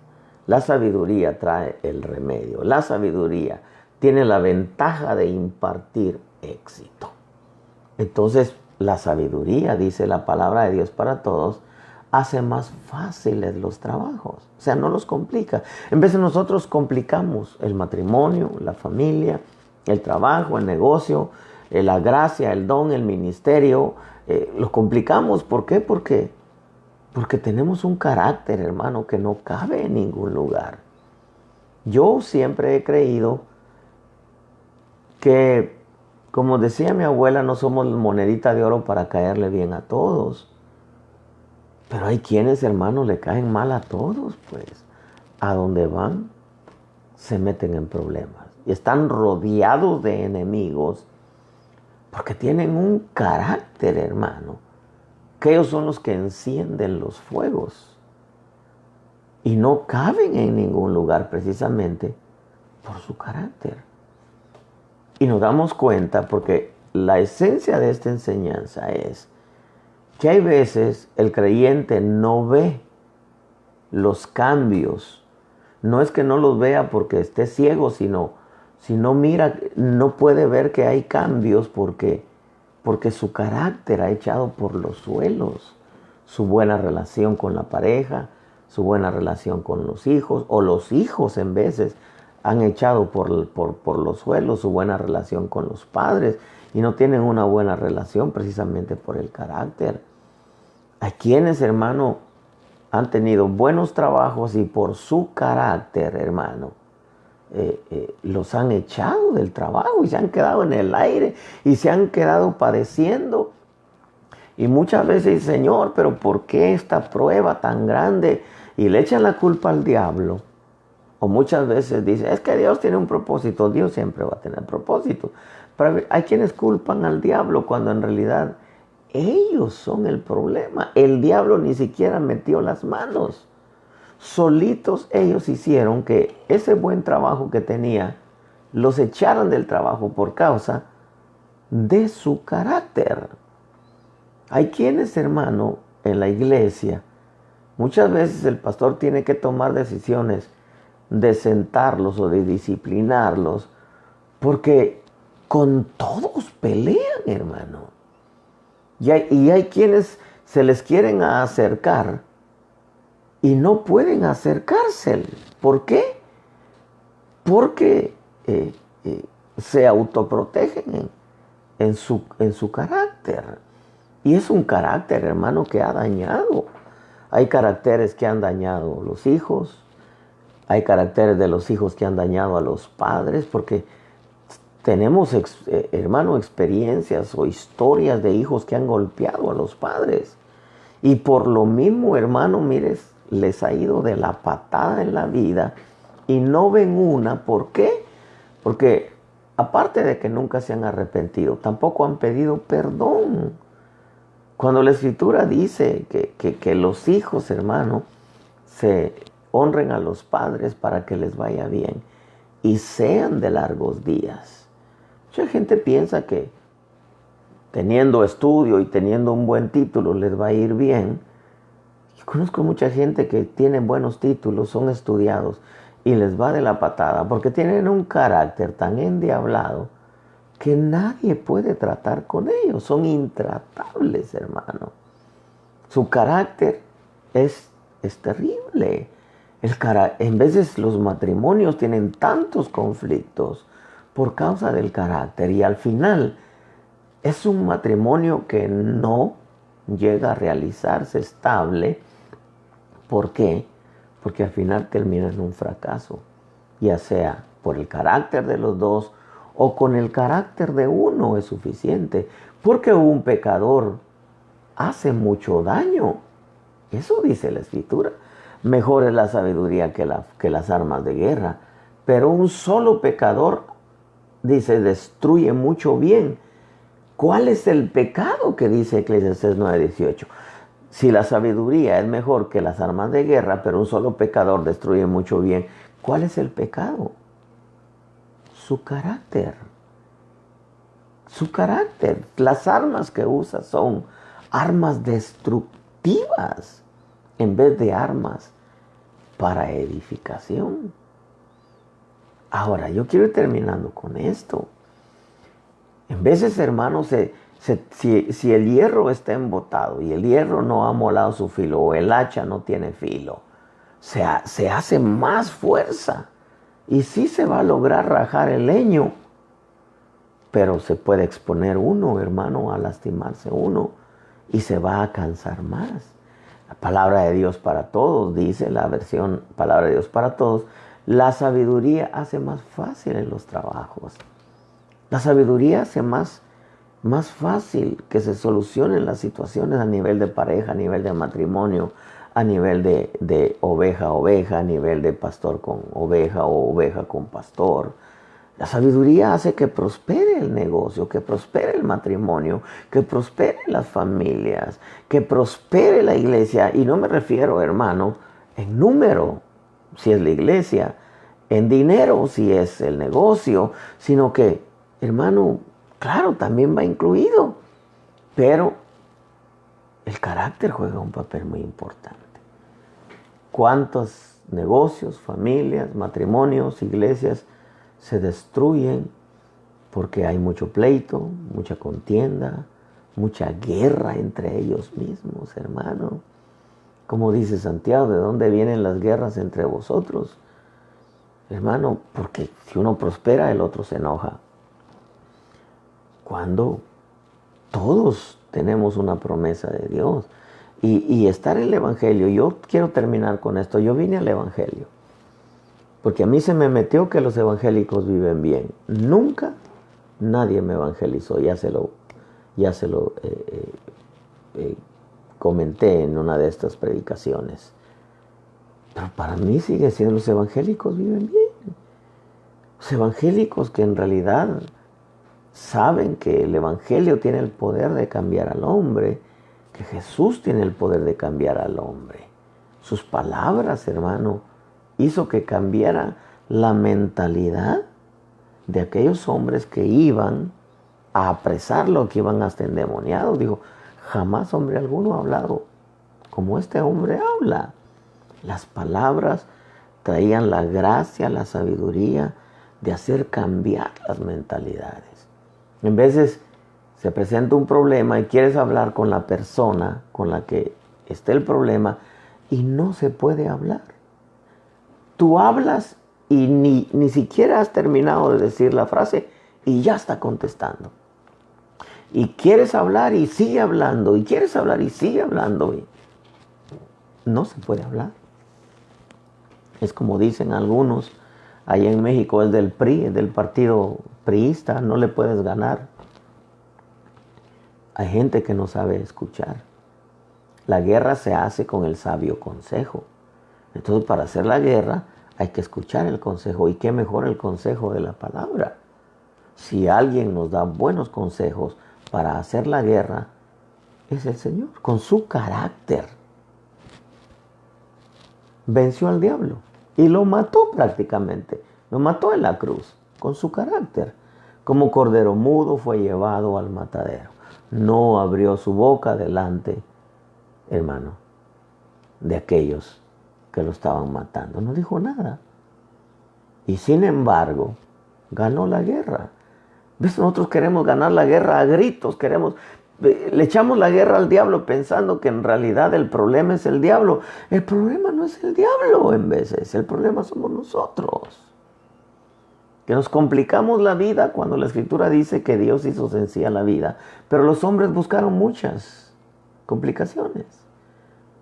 la sabiduría trae el remedio, la sabiduría tiene la ventaja de impartir éxito. Entonces, la sabiduría, dice la palabra de Dios para todos, hace más fáciles los trabajos. O sea, no los complica. En vez de nosotros complicamos el matrimonio, la familia, el trabajo, el negocio, la gracia, el don, el ministerio. Lo complicamos. ¿Por qué? Porque tenemos un carácter, hermano, que no cabe en ningún lugar. Yo siempre he creído que, como decía mi abuela, no somos monedita de oro para caerle bien a todos. Pero hay quienes, hermanos, le caen mal a todos, pues. A donde van, se meten en problemas. Y están rodeados de enemigos porque tienen un carácter, hermano, que ellos son los que encienden los fuegos. Y no caben en ningún lugar precisamente por su carácter. Y nos damos cuenta porque la esencia de esta enseñanza es que hay veces el creyente no ve los cambios. No es que no los vea porque esté ciego, sino mira, no puede ver que hay cambios porque su carácter ha echado por los suelos. Su buena relación con la pareja, su buena relación con los hijos, o los hijos en veces han echado por los suelos su buena relación con los padres y no tienen una buena relación precisamente por el carácter. Hay quienes, hermano, han tenido buenos trabajos y por su carácter, hermano, los han echado del trabajo y se han quedado en el aire y se han quedado padeciendo. Y muchas veces, Señor, pero ¿por qué esta prueba tan grande? Y le echan la culpa al diablo. O muchas veces dice, es que Dios tiene un propósito. Dios siempre va a tener propósito. Pero hay quienes culpan al diablo cuando en realidad ellos son el problema. El diablo ni siquiera metió las manos. Solitos ellos hicieron que ese buen trabajo que tenía los echaran del trabajo por causa de su carácter. Hay quienes, hermano, en la iglesia, muchas veces el pastor tiene que tomar decisiones de sentarlos o de disciplinarlos, porque con todos pelean, hermano. Y hay quienes se les quieren acercar y no pueden acercarse. ¿Por qué? Porque se autoprotegen en su carácter. Y es un carácter, hermano, que ha dañado. Hay caracteres que han dañado a los hijos. Hay caracteres de los hijos que han dañado a los padres. Porque tenemos, hermano, experiencias o historias de hijos que han golpeado a los padres. Y por lo mismo, hermano, mires, les ha ido de la patada en la vida. Y no ven una. ¿Por qué? Porque aparte de que nunca se han arrepentido, tampoco han pedido perdón. Cuando la Escritura dice que los hijos, hermano, se honren a los padres para que les vaya bien y sean de largos días. Mucha gente piensa que teniendo estudio y teniendo un buen título les va a ir bien. Yo conozco mucha gente que tiene buenos títulos, son estudiados y les va de la patada porque tienen un carácter tan endiablado que nadie puede tratar con ellos. Son intratables, hermano. Su carácter es terrible. En veces los matrimonios tienen tantos conflictos por causa del carácter y al final es un matrimonio que no llega a realizarse estable. ¿Por qué? Porque al final termina en un fracaso, ya sea por el carácter de los dos o con el carácter de uno es suficiente, porque un pecador hace mucho daño. Eso dice la Escritura. Mejor es la sabiduría que las armas de guerra. Pero un solo pecador, dice, destruye mucho bien. ¿Cuál es el pecado que dice Eclesiastés 9:18? Si la sabiduría es mejor que las armas de guerra, pero un solo pecador destruye mucho bien, ¿cuál es el pecado? Su carácter. Su carácter. Las armas que usa son armas destructivas en vez de armas para edificación. Ahora, yo quiero ir terminando con esto. En veces, hermanos, si el hierro está embotado y el hierro no ha molado su filo o el hacha no tiene filo, se hace más fuerza. Y sí se va a lograr rajar el leño, pero se puede exponer uno, hermano, a lastimarse uno y se va a cansar más. La palabra de Dios para todos, dice la versión palabra de Dios para todos, la sabiduría hace más fácil los trabajos. La sabiduría hace más fácil que se solucionen las situaciones a nivel de pareja, a nivel de matrimonio, a nivel de oveja a oveja, a nivel de pastor con oveja o oveja con pastor. La sabiduría hace que prospere el negocio, que prospere el matrimonio, que prospere las familias, que prospere la iglesia. Y no me refiero, hermano, en número, si es la iglesia, en dinero, si es el negocio, sino que, hermano, claro, también va incluido, pero el carácter juega un papel muy importante. ¿Cuántos negocios, familias, matrimonios, iglesias se destruyen porque hay mucho pleito, mucha contienda, mucha guerra entre ellos mismos, hermano? Como dice Santiago, ¿de dónde vienen las guerras entre vosotros? Hermano, porque si uno prospera, el otro se enoja. Cuando todos tenemos una promesa de Dios. Y estar en el Evangelio, yo quiero terminar con esto. Yo vine al Evangelio. Porque a mí se me metió que los evangélicos viven bien. Nunca nadie me evangelizó. Ya se lo comenté en una de estas predicaciones. Pero para mí sigue siendo los evangélicos viven bien. Los evangélicos que en realidad saben que el evangelio tiene el poder de cambiar al hombre, que Jesús tiene el poder de cambiar al hombre. Sus palabras, hermano, hizo que cambiara la mentalidad de aquellos hombres que iban a apresarlo, que iban hasta endemoniados. Dijo, jamás hombre alguno ha hablado como este hombre habla. Las palabras traían la gracia, la sabiduría de hacer cambiar las mentalidades. En veces se presenta un problema y quieres hablar con la persona con la que está el problema y no se puede hablar. Tú hablas y ni siquiera has terminado de decir la frase y ya está contestando. Y quieres hablar y sigue hablando, y quieres hablar y sigue hablando. Y no se puede hablar. Es como dicen algunos, allá en México es del PRI, es del partido priista, no le puedes ganar. Hay gente que no sabe escuchar. La guerra se hace con el sabio consejo. Entonces, para hacer la guerra hay que escuchar el consejo. ¿Y qué mejor el consejo de la palabra? Si alguien nos da buenos consejos para hacer la guerra, es el Señor, con su carácter. Venció al diablo y lo mató prácticamente. Lo mató en la cruz, con su carácter. Como cordero mudo fue llevado al matadero. No abrió su boca delante, hermano, de aquellos que lo estaban matando. No dijo nada. Y sin embargo, ganó la guerra. ¿Ves? Nosotros queremos ganar la guerra a gritos. Le echamos la guerra al diablo pensando que en realidad el problema es el diablo. El problema no es el diablo en veces. El problema somos nosotros. Que nos complicamos la vida cuando la Escritura dice que Dios hizo sencilla la vida. Pero los hombres buscaron muchas complicaciones.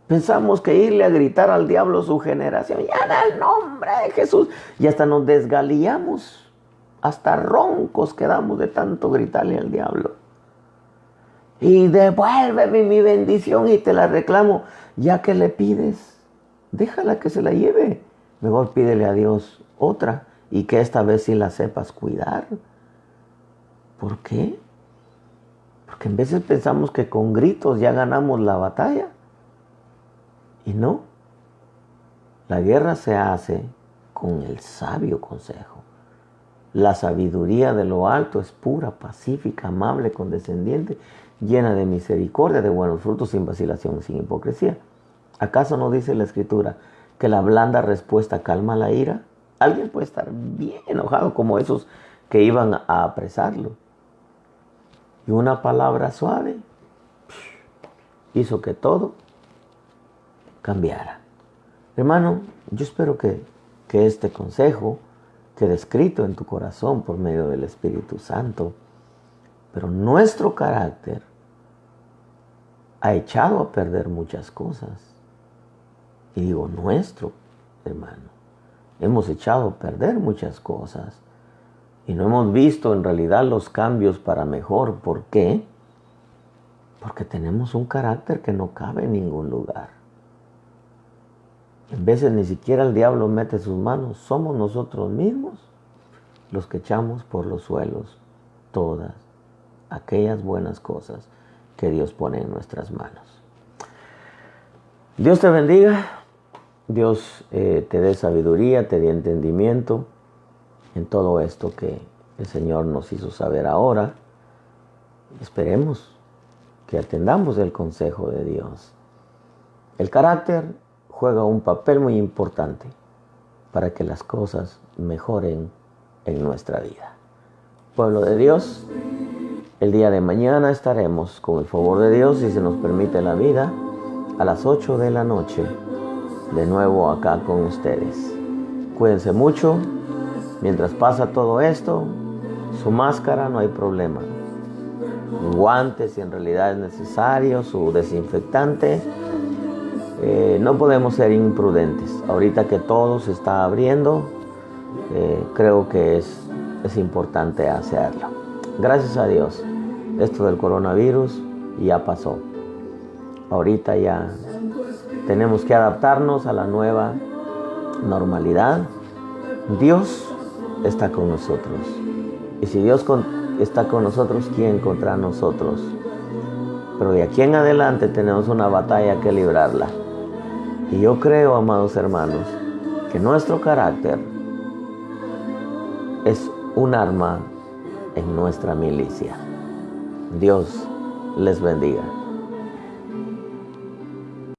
Pensamos que irle a gritar al diablo su generación, ya en el nombre de Jesús, y hasta nos desgalillamos, hasta roncos quedamos de tanto gritarle al diablo. Y devuélveme mi bendición y te la reclamo. Ya que le pides, déjala que se la lleve. Mejor pídele a Dios otra y que esta vez sí la sepas cuidar. ¿Por qué? Porque en veces pensamos que con gritos ya ganamos la batalla. Y no. La guerra se hace con el sabio consejo. La sabiduría de lo alto es pura, pacífica, amable, condescendiente, llena de misericordia, de buenos frutos, sin vacilación, sin hipocresía. ¿Acaso no dice la Escritura que la blanda respuesta calma la ira? Alguien puede estar bien enojado como esos que iban a apresarlo. Y una palabra suave hizo que todo cambiara. Hermano, yo espero que este consejo quede escrito en tu corazón por medio del Espíritu Santo. Pero nuestro carácter ha echado a perder muchas cosas. Y digo nuestro, hermano. Hemos echado a perder muchas cosas. Y no hemos visto en realidad los cambios para mejor. ¿Por qué? Porque tenemos un carácter que no cabe en ningún lugar. En veces ni siquiera el diablo mete sus manos. Somos nosotros mismos los que echamos por los suelos todas aquellas buenas cosas que Dios pone en nuestras manos. Dios te bendiga. Dios te dé sabiduría, te dé entendimiento en todo esto que el Señor nos hizo saber ahora. Esperemos que atendamos el consejo de Dios. El carácter juega un papel muy importante para que las cosas mejoren en nuestra vida. Pueblo de Dios, el día de mañana estaremos, con el favor de Dios, si se nos permite la vida, a las 8 de la noche, de nuevo acá con ustedes. Cuídense mucho. Mientras pasa todo esto, su máscara no hay problema. Guantes si en realidad es necesario, su desinfectante. No podemos ser imprudentes. Ahorita que todo se está abriendo, creo que es importante hacerlo. Gracias a Dios, esto del coronavirus ya pasó. Ahorita ya tenemos que adaptarnos a la nueva normalidad. Dios está con nosotros. Y si Dios está con nosotros, ¿quién contra nosotros? Pero de aquí en adelante tenemos una batalla que librarla. Y yo creo, amados hermanos, que nuestro carácter es un arma en nuestra milicia. Dios les bendiga.